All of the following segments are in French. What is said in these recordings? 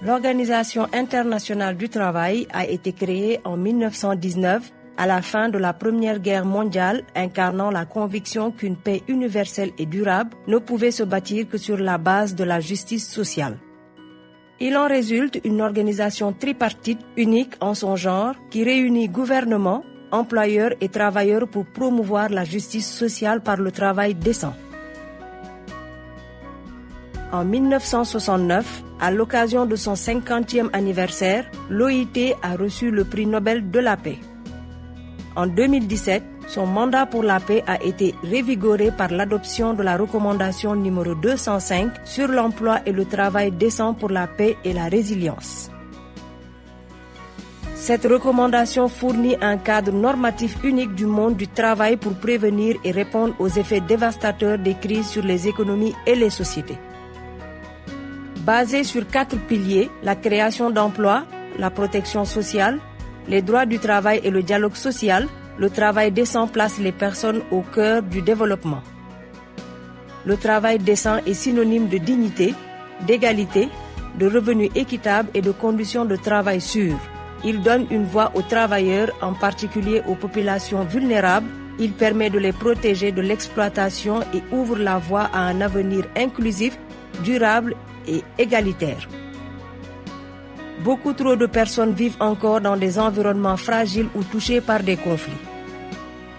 L'Organisation internationale du travail a été créée en 1919 à la fin de la Première Guerre mondiale, incarnant la conviction qu'une paix universelle et durable ne pouvait se bâtir que sur la base de la justice sociale. Il en résulte une organisation tripartite unique en son genre qui réunit gouvernement, employeurs et travailleurs pour promouvoir la justice sociale par le travail décent. En 1969, à l'occasion de son 50e anniversaire, l'OIT a reçu le prix Nobel de la paix. En 2017, son mandat pour la paix a été révigoré par l'adoption de la recommandation numéro 205 sur l'emploi et le travail décent pour la paix et la résilience. Cette recommandation fournit un cadre normatif unique du monde du travail pour prévenir et répondre aux effets dévastateurs des crises sur les économies et les sociétés. Basée sur 4 piliers, la création d'emplois, la protection sociale, les droits du travail et le dialogue social, le travail décent place les personnes au cœur du développement. Le travail décent est synonyme de dignité, d'égalité, de revenus équitables et de conditions de travail sûres. Il donne une voix aux travailleurs, en particulier aux populations vulnérables. Il permet de les protéger de l'exploitation et ouvre la voie à un avenir inclusif, durable et égalitaire. Beaucoup trop de personnes vivent encore dans des environnements fragiles ou touchés par des conflits.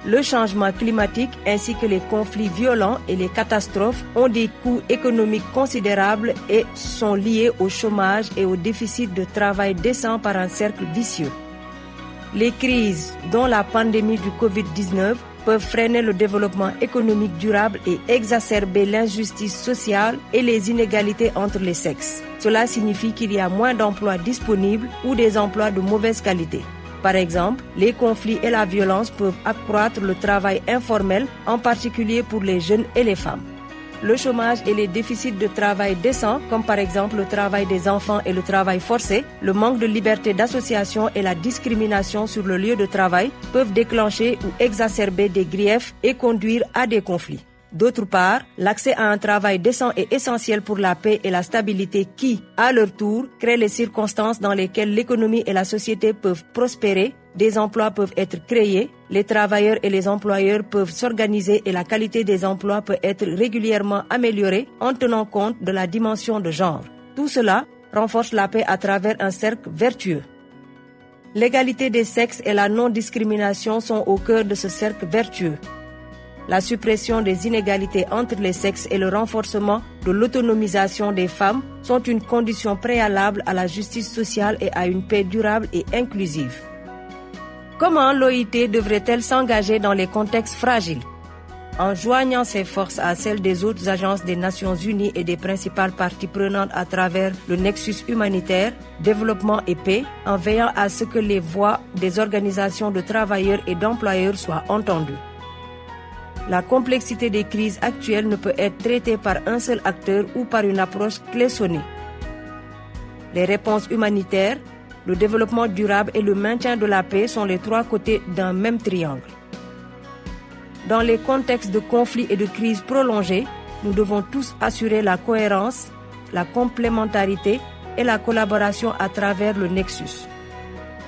Le changement climatique ainsi que les conflits violents et les catastrophes ont des coûts économiques considérables et sont liés au chômage et au déficit de travail décent par un cercle vicieux. Les crises, dont la pandémie du Covid-19, peuvent freiner le développement économique durable et exacerber l'injustice sociale et les inégalités entre les sexes. Cela signifie qu'il y a moins d'emplois disponibles ou des emplois de mauvaise qualité. Par exemple, les conflits et la violence peuvent accroître le travail informel, en particulier pour les jeunes et les femmes. Le chômage et les déficits de travail décents, comme par exemple le travail des enfants et le travail forcé, le manque de liberté d'association et la discrimination sur le lieu de travail peuvent déclencher ou exacerber des griefs et conduire à des conflits. D'autre part, l'accès à un travail décent est essentiel pour la paix et la stabilité qui, à leur tour, créent les circonstances dans lesquelles l'économie et la société peuvent prospérer, des emplois peuvent être créés, les travailleurs et les employeurs peuvent s'organiser et la qualité des emplois peut être régulièrement améliorée en tenant compte de la dimension de genre. Tout cela renforce la paix à travers un cercle vertueux. L'égalité des sexes et la non-discrimination sont au cœur de ce cercle vertueux. La suppression des inégalités entre les sexes et le renforcement de l'autonomisation des femmes sont une condition préalable à la justice sociale et à une paix durable et inclusive. Comment l'OIT devrait-elle s'engager dans les contextes fragiles? En joignant ses forces à celles des autres agences des Nations Unies et des principales parties prenantes à travers le nexus humanitaire, développement et paix, en veillant à ce que les voix des organisations de travailleurs et d'employeurs soient entendues. La complexité des crises actuelles ne peut être traitée par un seul acteur ou par une approche cloisonnée. Les réponses humanitaires, le développement durable et le maintien de la paix sont les 3 côtés d'un même triangle. Dans les contextes de conflits et de crises prolongées, nous devons tous assurer la cohérence, la complémentarité et la collaboration à travers le nexus.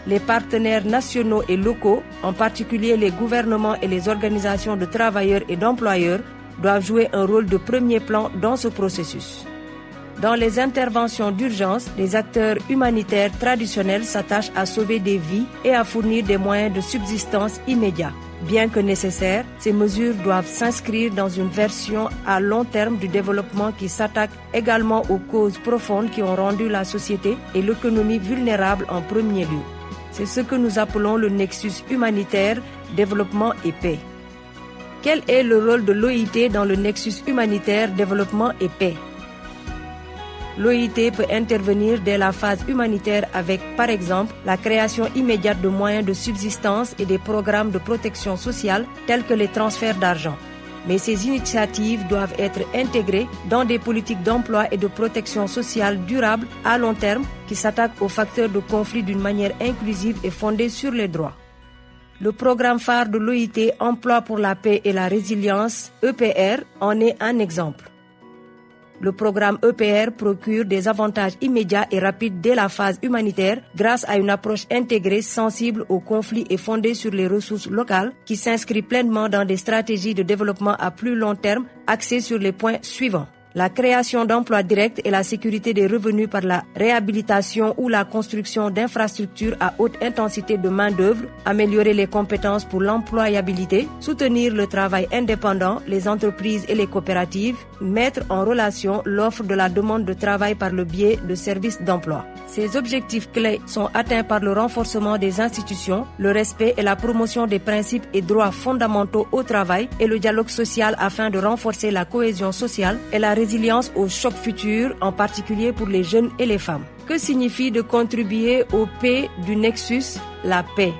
Les partenaires nationaux et locaux, en particulier les gouvernements et les organisations de travailleurs et d'employeurs, doivent jouer un rôle de premier plan dans ce processus. Dans les interventions d'urgence, les acteurs humanitaires traditionnels s'attachent à sauver des vies et à fournir des moyens de subsistance immédiats. Bien que nécessaires, ces mesures doivent s'inscrire dans une version à long terme du développement qui s'attaque également aux causes profondes qui ont rendu la société et l'économie vulnérables en premier lieu. C'est ce que nous appelons le nexus humanitaire, développement et paix. Quel est le rôle de l'OIT dans le nexus humanitaire, développement et paix? L'OIT peut intervenir dès la phase humanitaire avec, par exemple, la création immédiate de moyens de subsistance et des programmes de protection sociale tels que les transferts d'argent. Mais ces initiatives doivent être intégrées dans des politiques d'emploi et de protection sociale durables à long terme qui s'attaquent aux facteurs de conflit d'une manière inclusive et fondée sur les droits. Le programme phare de l'OIT, Emploi pour la paix et la résilience, EPR, en est un exemple. Le programme EPR procure des avantages immédiats et rapides dès la phase humanitaire grâce à une approche intégrée, sensible aux conflits et fondée sur les ressources locales qui s'inscrit pleinement dans des stratégies de développement à plus long terme axées sur les points suivants. La création d'emplois directs et la sécurité des revenus par la réhabilitation ou la construction d'infrastructures à haute intensité de main-d'œuvre, améliorer les compétences pour l'employabilité, soutenir le travail indépendant, les entreprises et les coopératives, mettre en relation l'offre de la demande de travail par le biais de services d'emploi. Ces objectifs clés sont atteints par le renforcement des institutions, le respect et la promotion des principes et droits fondamentaux au travail et le dialogue social afin de renforcer la cohésion sociale et la résilience aux chocs futurs, en particulier pour les jeunes et les femmes. Que signifie de contribuer au P du Nexus, la paix?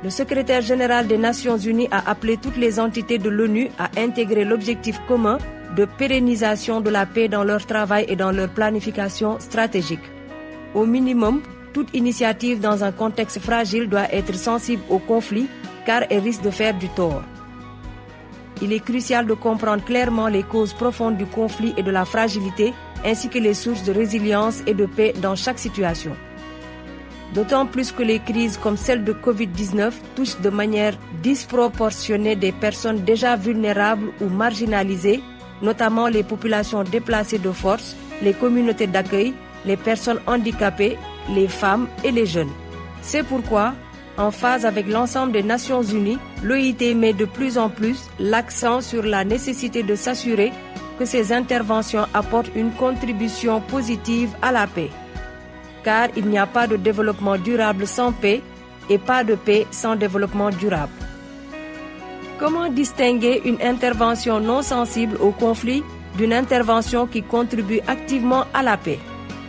Le secrétaire général des Nations Unies a appelé toutes les entités de l'ONU à intégrer l'objectif commun de pérennisation de la paix dans leur travail et dans leur planification stratégique. Au minimum, toute initiative dans un contexte fragile doit être sensible au conflit car elle risque de faire du tort. Il est crucial de comprendre clairement les causes profondes du conflit et de la fragilité, ainsi que les sources de résilience et de paix dans chaque situation. D'autant plus que les crises comme celle de Covid-19 touchent de manière disproportionnée des personnes déjà vulnérables ou marginalisées, notamment les populations déplacées de force, les communautés d'accueil, les personnes handicapées, les femmes et les jeunes. C'est pourquoi, en phase avec l'ensemble des Nations Unies, l'OIT met de plus en plus l'accent sur la nécessité de s'assurer que ces interventions apportent une contribution positive à la paix. Car il n'y a pas de développement durable sans paix et pas de paix sans développement durable. Comment distinguer une intervention non sensible au conflit d'une intervention qui contribue activement à la paix?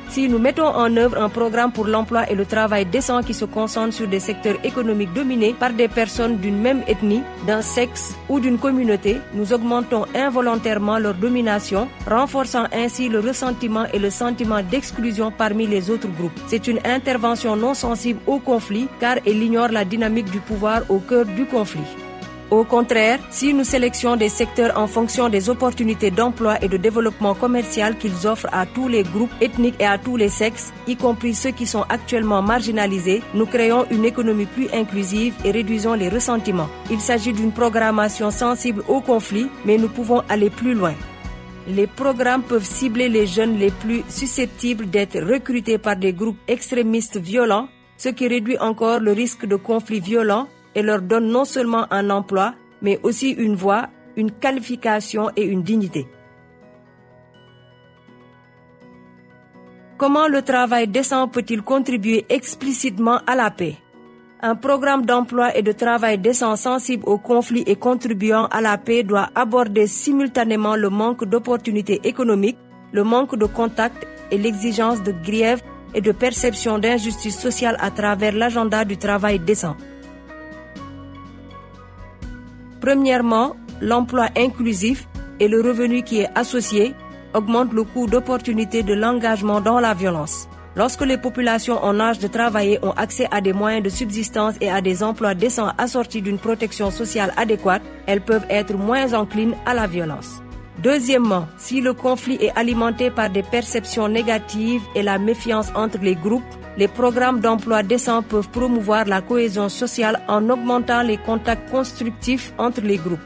Si nous mettons en œuvre un programme pour l'emploi et le travail décent qui se concentre sur des secteurs économiques dominés par des personnes d'une même ethnie, d'un sexe ou d'une communauté, nous augmentons involontairement leur domination, renforçant ainsi le ressentiment et le sentiment d'exclusion parmi les autres groupes. C'est une intervention non sensible au conflit car elle ignore la dynamique du pouvoir au cœur du conflit. Au contraire, si nous sélectionnons des secteurs en fonction des opportunités d'emploi et de développement commercial qu'ils offrent à tous les groupes ethniques et à tous les sexes, y compris ceux qui sont actuellement marginalisés, nous créons une économie plus inclusive et réduisons les ressentiments. Il s'agit d'une programmation sensible au conflit, mais nous pouvons aller plus loin. Les programmes peuvent cibler les jeunes les plus susceptibles d'être recrutés par des groupes extrémistes violents, ce qui réduit encore le risque de conflits violents et leur donne non seulement un emploi, mais aussi une voix, une qualification et une dignité. Comment le travail décent peut-il contribuer explicitement à la paix? Un programme d'emploi et de travail décent sensible aux conflits et contribuant à la paix doit aborder simultanément le manque d'opportunités économiques, le manque de contacts et l'exigence de grief et de perception d'injustice sociale à travers l'agenda du travail décent. Premièrement, l'emploi inclusif et le revenu qui est associé augmentent le coût d'opportunité de l'engagement dans la violence. Lorsque les populations en âge de travailler ont accès à des moyens de subsistance et à des emplois décents assortis d'une protection sociale adéquate, elles peuvent être moins enclines à la violence. Deuxièmement, si le conflit est alimenté par des perceptions négatives et la méfiance entre les groupes, les programmes d'emploi décents peuvent promouvoir la cohésion sociale en augmentant les contacts constructifs entre les groupes.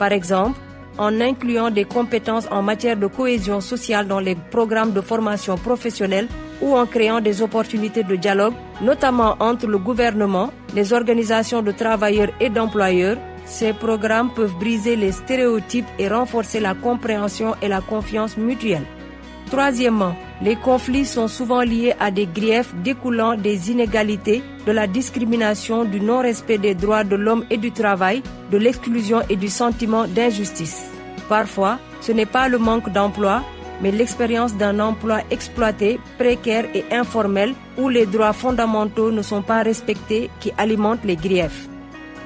Par exemple, en incluant des compétences en matière de cohésion sociale dans les programmes de formation professionnelle ou en créant des opportunités de dialogue, notamment entre le gouvernement, les organisations de travailleurs et d'employeurs, ces programmes peuvent briser les stéréotypes et renforcer la compréhension et la confiance mutuelle. Troisièmement, les conflits sont souvent liés à des griefs découlant des inégalités, de la discrimination, du non-respect des droits de l'homme et du travail, de l'exclusion et du sentiment d'injustice. Parfois, ce n'est pas le manque d'emploi, mais l'expérience d'un emploi exploité, précaire et informel où les droits fondamentaux ne sont pas respectés qui alimente les griefs.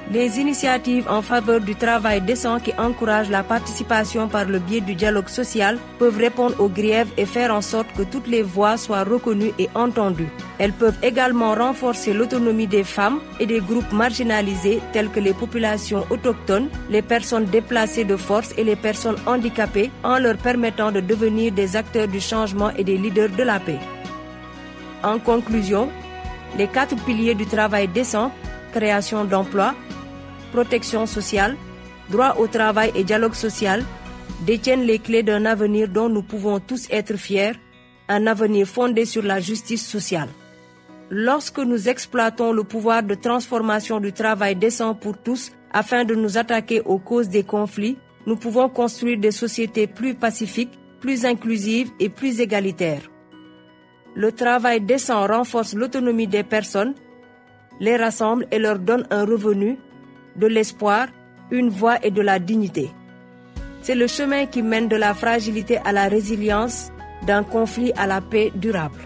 Les initiatives en faveur du travail décent qui encouragent la participation par le biais du dialogue social peuvent répondre aux griefs et faire en sorte que toutes les voix soient reconnues et entendues. Elles peuvent également renforcer l'autonomie des femmes et des groupes marginalisés tels que les populations autochtones, les personnes déplacées de force et les personnes handicapées en leur permettant de devenir des acteurs du changement et des leaders de la paix. En conclusion, les 4 piliers du travail décent, création d'emplois, protection sociale, droit au travail et dialogue social, détiennent les clés d'un avenir dont nous pouvons tous être fiers, un avenir fondé sur la justice sociale. Lorsque nous exploitons le pouvoir de transformation du travail décent pour tous afin de nous attaquer aux causes des conflits, nous pouvons construire des sociétés plus pacifiques, plus inclusives et plus égalitaires. Le travail décent renforce l'autonomie des personnes, les rassemble et leur donne un revenu, de l'espoir, une voix et de la dignité. C'est le chemin qui mène de la fragilité à la résilience, d'un conflit à la paix durable.